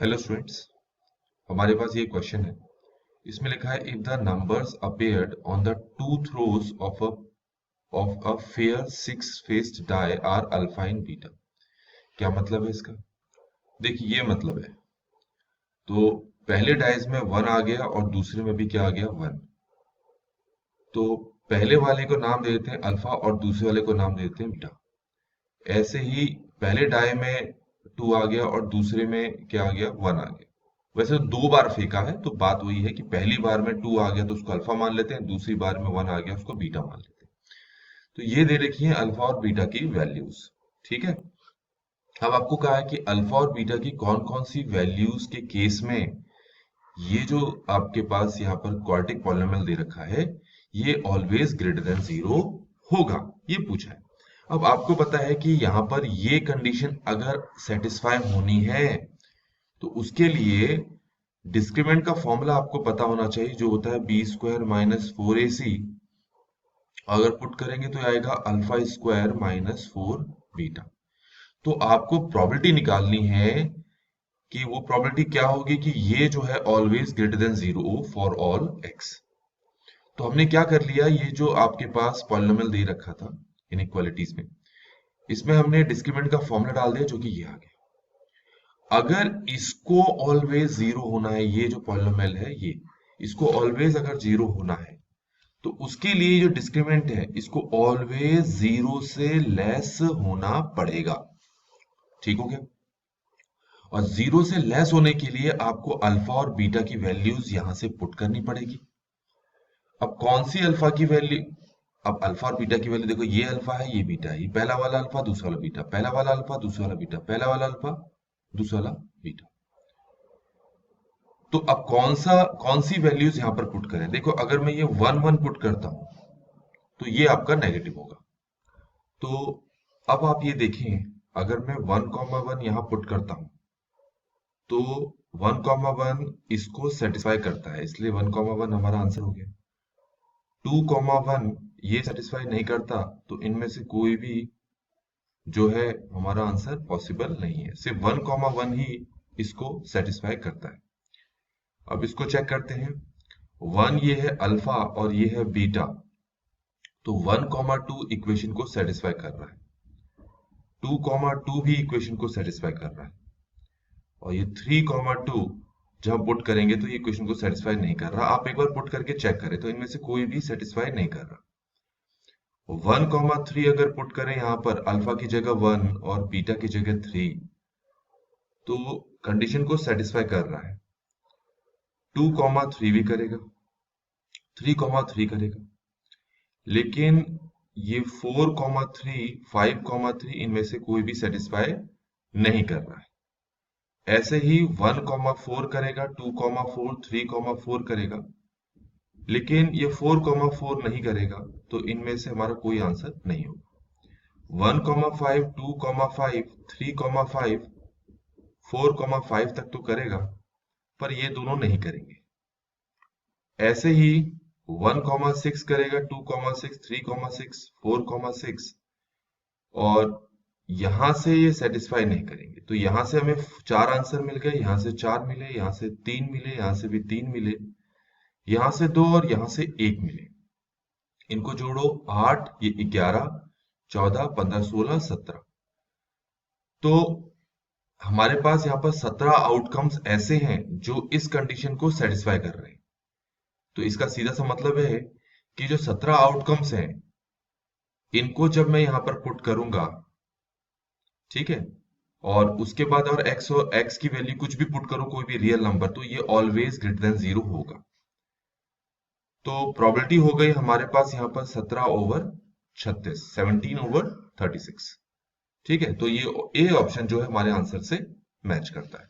Hello students, हमारे पास ये question है। इसमें लिखा है if the numbers appeared on the two throws of a fair six faced die are alpha in beta. क्या मतलब है इसका? देखिए ये मतलब है, तो पहले डाइज में वन आ गया और दूसरे में भी क्या आ गया, वन। तो पहले वाले को नाम दे देते हैं अल्फा और दूसरे वाले को नाम दे देते हैं बीटा। ऐसे ही पहले डाई में टू आ गया और दूसरे में क्या आ गया, वन आ गया। वैसे तो दो बार फेंका है, तो बात वही है कि पहली बार में टू आ गया तो उसको अल्फा मान लेते हैं, दूसरी बार में वन आ गया उसको बीटा मान लेते हैं। तो ये दे रखी है अल्फा और बीटा की वैल्यूज। ठीक है, अब आपको कहा है कि अल्फा और बीटा की कौन कौन सी वैल्यूज के केस में ये जो आपके पास यहाँ पर क्वाड्रेटिक पॉलिनोमियल दे रखा है ये ऑलवेज ग्रेटर देन जीरो होगा, ये पूछा है। अब आपको पता है कि यहाँ पर ये कंडीशन अगर सेटिस्फाई होनी है तो उसके लिए डिस्क्रिमिनेंट का फॉर्मूला आपको पता होना चाहिए, जो होता है बी स्क्वायर माइनस फोर ए सी। अगर पुट करेंगे तो आएगा alpha square minus four beta. तो आपको प्रोबेबिलिटी निकालनी है कि वो प्रोबेबिलिटी क्या होगी कि ये जो है always greater than zero for all x. तो हमने क्या कर लिया, ये जो आपके पास पॉलिनोमियल दे रखा था इनइक्वालिटीज में, इसमें हमने डिस्क्रिमिनेंट का फॉर्मूला डाल दिया जो कि ये आ गया। अगर इसको ऑलवेज जीरो होना है, ये जो पॉलिनोमियल है ये, इसको ऑलवेज अगर जीरो होना है तो उसके लिए जो डिस्क्रिमिनेंट है इसको ऑलवेज जीरो से लेस होना पड़ेगा। ठीक हो गया? और जीरो से लेस होने के लिए आपको अल्फा और बीटा की वैल्यूज यहां से पुट करनी पड़ेगी। अब कौन सी अल्फा की वैल्यू, अब अल्फा और बीटा की वैल्यू देखो, ये अल्फा है ये बीटा है, ये पहला वाला अल्फा दूसरा वाला बीटा, पहला वाला अल्फा दूसरा वाला बीटा, पहला वाला अल्फा दूसरा वाला बीटा। तो अब कौन सी वैल्यूज यहां पर पुट करें? देखो अगर मैं ये वन वन पुट करता हूं तो ये आपका नेगेटिव होगा। तो अब आप ये देखें, अगर मैं वन कॉमा वन यहां पुट करता हूं तो वन कॉमा वन इसको सेटिस्फाई करता है, इसलिए वन कॉमा वन हमारा आंसर हो गया। टू कॉमा वन ये सेटिस्फाई नहीं करता, तो इनमें से कोई भी जो है हमारा आंसर पॉसिबल नहीं है। सिर्फ वन कॉमा वन ही इसको सेटिस्फाई करता है। अब इसको चेक करते हैं। वन ये है अल्फा और ये है बीटा, तो वन कॉमा टू इक्वेशन को सेटिस्फाई कर रहा है, टू कॉमा टू भी इक्वेशन को सेटिस्फाई कर रहा है, और ये थ्री कॉमा टू जब हम पुट करेंगे तो ये इक्वेशन को सेटिस्फाई नहीं कर रहा। आप एक बार पुट करके चेक करें तो इनमें से कोई भी सेटिस्फाई नहीं कर रहा। वन कॉमा थ्री अगर पुट करें यहाँ पर अल्फा की जगह वन और बीटा की जगह थ्री, तो कंडीशन को सेटिस्फाई कर रहा है। टू कॉमा थ्री भी करेगा, थ्री कॉमा थ्री करेगा, लेकिन ये four comma three, five comma three इनमें से कोई भी सेटिस्फाई नहीं कर रहा है। ऐसे ही वन कॉमा फोर करेगा, two comma four, three comma four करेगा, लेकिन ये फोर कॉमा फोर नहीं करेगा, तो इनमें से हमारा कोई आंसर नहीं होगा। One comma five, two comma five, three comma five, four comma five तक तो करेगा, पर ये दोनों नहीं करेंगे। ऐसे ही वन कॉमा सिक्स करेगा, two comma six, three comma six, four comma six, और यहां से ये सेटिस्फाई नहीं करेंगे। तो यहां से हमें चार आंसर मिल गए, यहां से चार मिले, यहां से तीन मिले, यहां से भी तीन मिले, यहां से दो और यहां से एक मिले। इनको जोड़ो, आठ, ये 11, 14, 15, 16, 17। तो हमारे पास यहाँ पर 17 आउटकम्स ऐसे हैं जो इस कंडीशन को सेटिस्फाई कर रहे हैं। तो इसका सीधा सा मतलब है कि जो 17 आउटकम्स हैं इनको जब मैं यहां पर पुट करूंगा, ठीक है, और उसके बाद और एक्स की वैल्यू कुछ भी पुट करूं, कोई भी रियल नंबर, तो ये ऑलवेज ग्रेटर देन जीरो होगा। तो प्रोबेबिलिटी हो गई हमारे पास यहाँ पर 17/36, 17/36। ठीक है, तो ये ए ऑप्शन जो है हमारे आंसर से मैच करता है।